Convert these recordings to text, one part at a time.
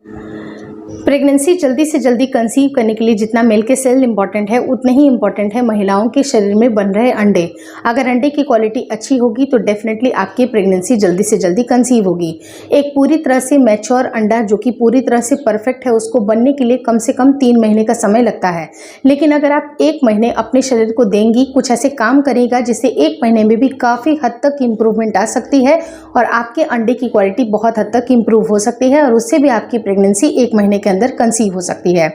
Pregnancy जल्दी से जल्दी कंसीव करने के लिए जितना मेल के सेल इंपॉर्टेंट है उतने ही इंपॉर्टेंट है महिलाओं के शरीर में बन रहे अंडे। अगर अंडे की क्वालिटी अच्छी होगी तो डेफिनेटली आपकी प्रेगनेंसी जल्दी से जल्दी कंसीव होगी। एक पूरी तरह से मैच्योर अंडा जो कि पूरी तरह से परफेक्ट है उसको बनने के लिए कम से कम 3 महीने का समय लगता है। लेकिन अगर आप 1 महीने अपने शरीर को देंगी, कुछ ऐसे काम करेगा जिससे 1 महीने में भी काफ़ी हद तक इम्प्रूवमेंट आ सकती है और आपके अंडे की क्वालिटी बहुत हद तक इम्प्रूव हो सकती है और उससे भी आपकी प्रेगनेंसी 1 महीने के अंदर कंसीव हो सकती है।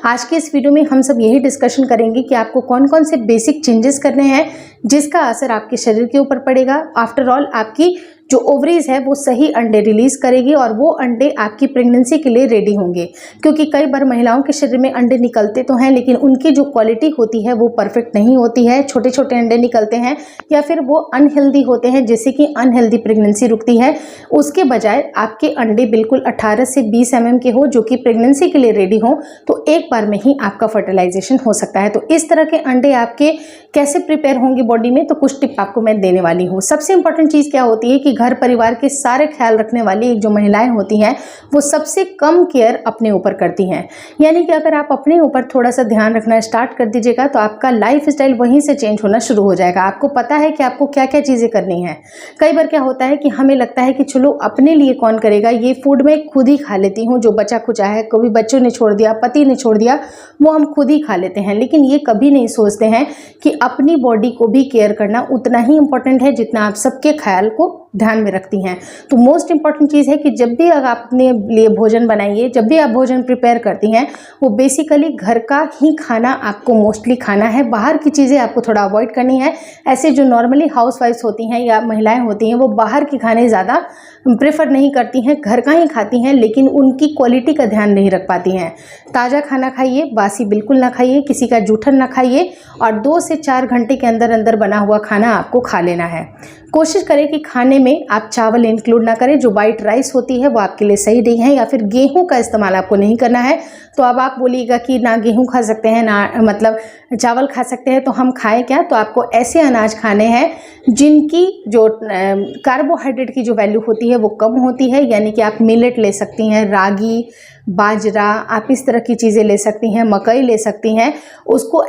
आज के इस वीडियो में हम सब यही डिस्कशन करेंगे कि आपको कौन कौन से बेसिक चेंजेस करने हैं जिसका असर आपके शरीर के ऊपर पड़ेगा। आफ्टर ऑल आपकी जो ओवरीज है वो सही अंडे रिलीज करेगी और वो अंडे आपकी प्रेगनेंसी के लिए रेडी होंगे। क्योंकि कई बार महिलाओं के शरीर में अंडे निकलते तो हैं लेकिन उनकी जो क्वालिटी होती है वो परफेक्ट नहीं होती है। छोटे छोटे अंडे निकलते हैं या फिर वो अनहेल्दी होते हैं जिससे कि अनहेल्दी प्रेगनेंसी रुकती है। उसके बजाय आपके अंडे बिल्कुल 18 से 20 mm के हो जो कि प्रेगनेंसी के लिए रेडी हो तो एक बार में ही आपका फर्टिलाइजेशन हो सकता है। तो इस तरह के अंडे आपके कैसे प्रिपेयर होंगे बॉडी में, तो कुछ टिप आपको मैं देने वाली हूँ। सबसे इंपॉर्टेंट चीज़ क्या होती है कि घर परिवार के सारे ख्याल रखने वाली जो महिलाएं होती हैं वो सबसे कम केयर अपने ऊपर करती हैं। यानी कि अगर आप अपने ऊपर थोड़ा सा ध्यान रखना स्टार्ट कर दीजिएगा तो आपका लाइफ स्टाइल वहीं से चेंज होना शुरू हो जाएगा। आपको पता है कि आपको क्या क्या चीज़ें करनी है। कई बार क्या होता है कि हमें लगता है कि चलो अपने लिए कौन करेगा, ये फूड मैं खुद ही खा लेती हूँ, जो बचा खुचा है कभी बच्चों ने छोड़ दिया, पति ने छोड़ दिया, वो हम खुद ही खा लेते हैं। लेकिन ये कभी नहीं सोचते हैं कि अपनी बॉडी को भी केयर करना उतना ही इंपॉर्टेंट है जितना आप सबके ख्याल को ध्यान में रखती हैं। तो मोस्ट इंपॉर्टेंट चीज़ है कि जब भी अगर आप अपने लिए भोजन बनाइए, जब भी आप भोजन प्रिपेयर करती हैं वो बेसिकली घर का ही खाना आपको मोस्टली खाना है। बाहर की चीज़ें आपको थोड़ा अवॉइड करनी है। ऐसे जो नॉर्मली हाउसवाइफ्स होती हैं या महिलाएं होती हैं वो बाहर के खाने ज़्यादा प्रेफर नहीं करती हैं, घर का ही खाती हैं लेकिन उनकी क्वालिटी का ध्यान नहीं रख पाती हैं। ताज़ा खाना खाइए, बासी बिल्कुल ना खाइए, किसी का जूठन ना खाइए और 2 से 4 घंटे के अंदर अंदर बना हुआ खाना आपको खा लेना है। कोशिश करें कि खाने में आप चावल इंक्लूड ना करें। जो वाइट राइस होती है वो आपके लिए सही नहीं है, या फिर गेहूं का इस्तेमाल आपको नहीं करना है। तो अब आप बोलिएगा कि ना गेहूं खा सकते हैं ना मतलब चावल खा सकते हैं, तो हम खाएं क्या? तो आपको ऐसे अनाज खाने हैं जिनकी जो कार्बोहाइड्रेट की जो वैल्यू होती है वो कम होती है। यानी कि आप मिलेट ले सकती हैं, रागी, बाजरा, आप इस तरह की चीज़ें ले सकती हैं, मकई ले सकती हैं। उसको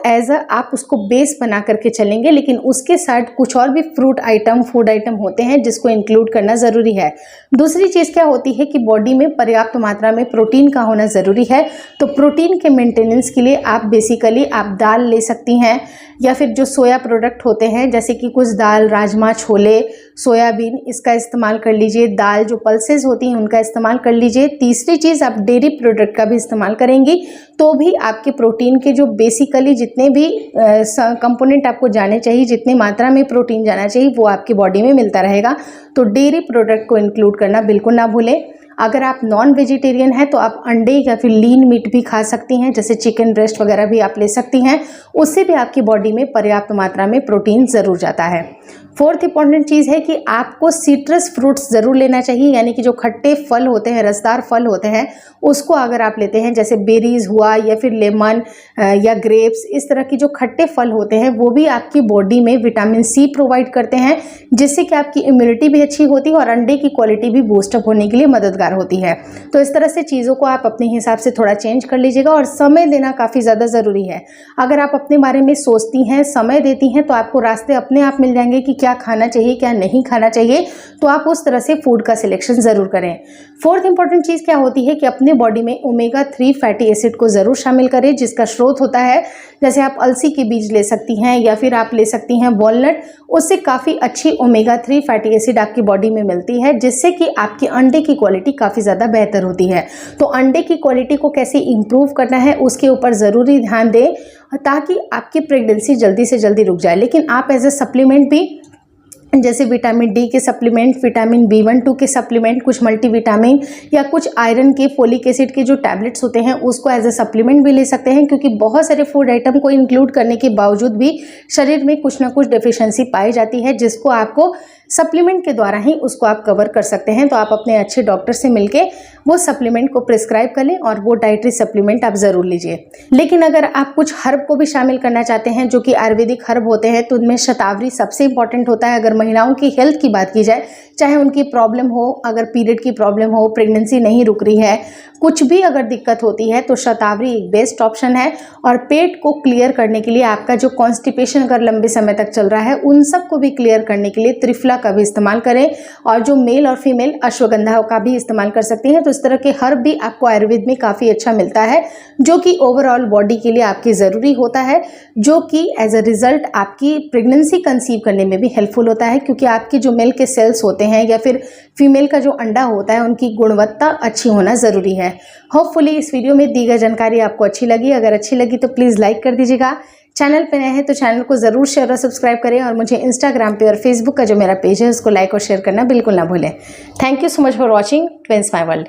आप उसको बेस बना करके चलेंगे, लेकिन उसके साथ कुछ और भी फ्रूट आइटम, फूड आइटम होते हैं जिसको इंक्लूड करना ज़रूरी है। दूसरी चीज़ क्या होती है कि बॉडी में पर्याप्त मात्रा में प्रोटीन का होना ज़रूरी है। तो प्रोटीन के मेंटेनेंस के लिए आप बेसिकली आप दाल ले सकती हैं या फिर जो सोया प्रोडक्ट होते हैं जैसे कि कुछ दाल, राजमा, छोले, सोयाबीन, इसका इस्तेमाल कर लीजिए। दाल जो पल्सेस होती हैं उनका इस्तेमाल कर लीजिए। तीसरी चीज़ आप डेयरी प्रोडक्ट का भी इस्तेमाल करेंगी तो भी आपके प्रोटीन के जो बेसिकली जितने भी कंपोनेंट आपको जाने चाहिए, जितनी मात्रा में प्रोटीन जाना चाहिए वो आपकी बॉडी में मिलता रहेगा। तो डेयरी प्रोडक्ट को इंक्लूड करना बिल्कुल ना भूलें। अगर आप नॉन वेजिटेरियन हैं तो आप अंडे या फिर लीन मीट भी खा सकती हैं, जैसे चिकन ब्रेस्ट वगैरह भी आप ले सकती हैं। उससे भी आपकी बॉडी में पर्याप्त मात्रा में प्रोटीन ज़रूर जाता है। फोर्थ इंपॉर्टेंट चीज़ है कि आपको सिट्रस फ्रूट्स ज़रूर लेना चाहिए। यानी कि जो खट्टे फल होते हैं, रसदार फल होते हैं, उसको अगर आप लेते हैं जैसे बेरीज हुआ या फिर लेमन या ग्रेप्स, इस तरह की जो खट्टे फल होते हैं वो भी आपकी बॉडी में विटामिन सी प्रोवाइड करते हैं जिससे कि आपकी इम्यूनिटी भी अच्छी होती है और अंडे की क्वालिटी भी बूस्टअप होने के लिए मददगार होती है। तो इस तरह से चीज़ों को आप अपने हिसाब से थोड़ा चेंज कर लीजिएगा और समय देना काफ़ी ज़्यादा ज़रूरी है। अगर आप अपने बारे में सोचती हैं, समय देती हैं तो आपको रास्ते अपने आप मिल जाएंगे कि क्या खाना चाहिए, क्या नहीं खाना चाहिए। तो आप उस तरह से फूड का सिलेक्शन ज़रूर करें। फोर्थ इंपॉर्टेंट चीज़ क्या होती है कि अपने बॉडी में ओमेगा 3 फैटी एसिड को ज़रूर शामिल करें जिसका स्रोत होता है, जैसे आप अलसी के बीज ले सकती हैं या फिर आप ले सकती हैं वॉलनट। उससे काफ़ी अच्छी ओमेगा 3 फैटी एसिड आपकी बॉडी में मिलती है जिससे कि आपके अंडे की क्वालिटी काफ़ी ज़्यादा बेहतर होती है। तो अंडे की क्वालिटी को कैसे इम्प्रूव करना है उसके ऊपर ज़रूरी ध्यान दें ताकि आपकी प्रेगनेंसी जल्दी से जल्दी रुक जाए। लेकिन आप एज ए सप्लीमेंट भी जैसे विटामिन डी के सप्लीमेंट, विटामिन B1-2 के सप्लीमेंट, कुछ मल्टीविटामिन या कुछ आयरन के, फोलिक एसिड के जो टैबलेट्स होते हैं उसको एज ए सप्लीमेंट भी ले सकते हैं। क्योंकि बहुत सारे फूड आइटम को इंक्लूड करने के बावजूद भी शरीर में कुछ ना कुछ डेफिशिएंसी पाई जाती है जिसको आपको सप्लीमेंट के द्वारा ही उसको आप कवर कर सकते हैं। तो आप अपने अच्छे डॉक्टर से मिलके वो सप्लीमेंट को प्रिस्क्राइब कर लें और वो डाइटरी सप्लीमेंट आप ज़रूर लीजिए। लेकिन अगर आप कुछ हर्ब को भी शामिल करना चाहते हैं जो कि आयुर्वेदिक हर्ब होते हैं, तो उनमें शतावरी सबसे इंपॉर्टेंट होता है। अगर महिलाओं की हेल्थ की बात की जाए, चाहे उनकी प्रॉब्लम हो, अगर पीरियड की प्रॉब्लम हो, प्रेगनेंसी नहीं रुक रही है, कुछ भी अगर दिक्कत होती है, तो शतावरी एक बेस्ट ऑप्शन है। और पेट को क्लियर करने के लिए, आपका जो कॉन्स्टिपेशन अगर लंबे समय तक चल रहा है, उन सब को भी क्लियर करने के लिए त्रिफला का भी इस्तेमाल करें। और जो मेल और फीमेल अश्वगंधा का भी इस्तेमाल कर सकती हैं। तो इस तरह के हर्ब भी आपको आयुर्वेद में काफ़ी अच्छा मिलता है, जो कि ओवरऑल बॉडी के लिए आपकी ज़रूरी होता है, जो कि एज अ रिजल्ट आपकी प्रेगनेंसी कंसीव करने में भी हेल्पफुल होता है, क्योंकि आपके जो मेल के सेल्स होते हैं या फिर फीमेल का जो अंडा होता है, उनकी गुणवत्ता अच्छी होना ज़रूरी है। होपफुली इस वीडियो में दी गई जानकारी आपको अच्छी लगी। अगर अच्छी लगी तो प्लीज़ लाइक कर दीजिएगा। चैनल पे नए हैं तो चैनल को ज़रूर शेयर और सब्सक्राइब करें, और मुझे इंस्टाग्राम पे और फेसबुक का जो मेरा पेज है उसको लाइक और शेयर करना बिल्कुल ना भूलें। Thank you so much for watching twins my world.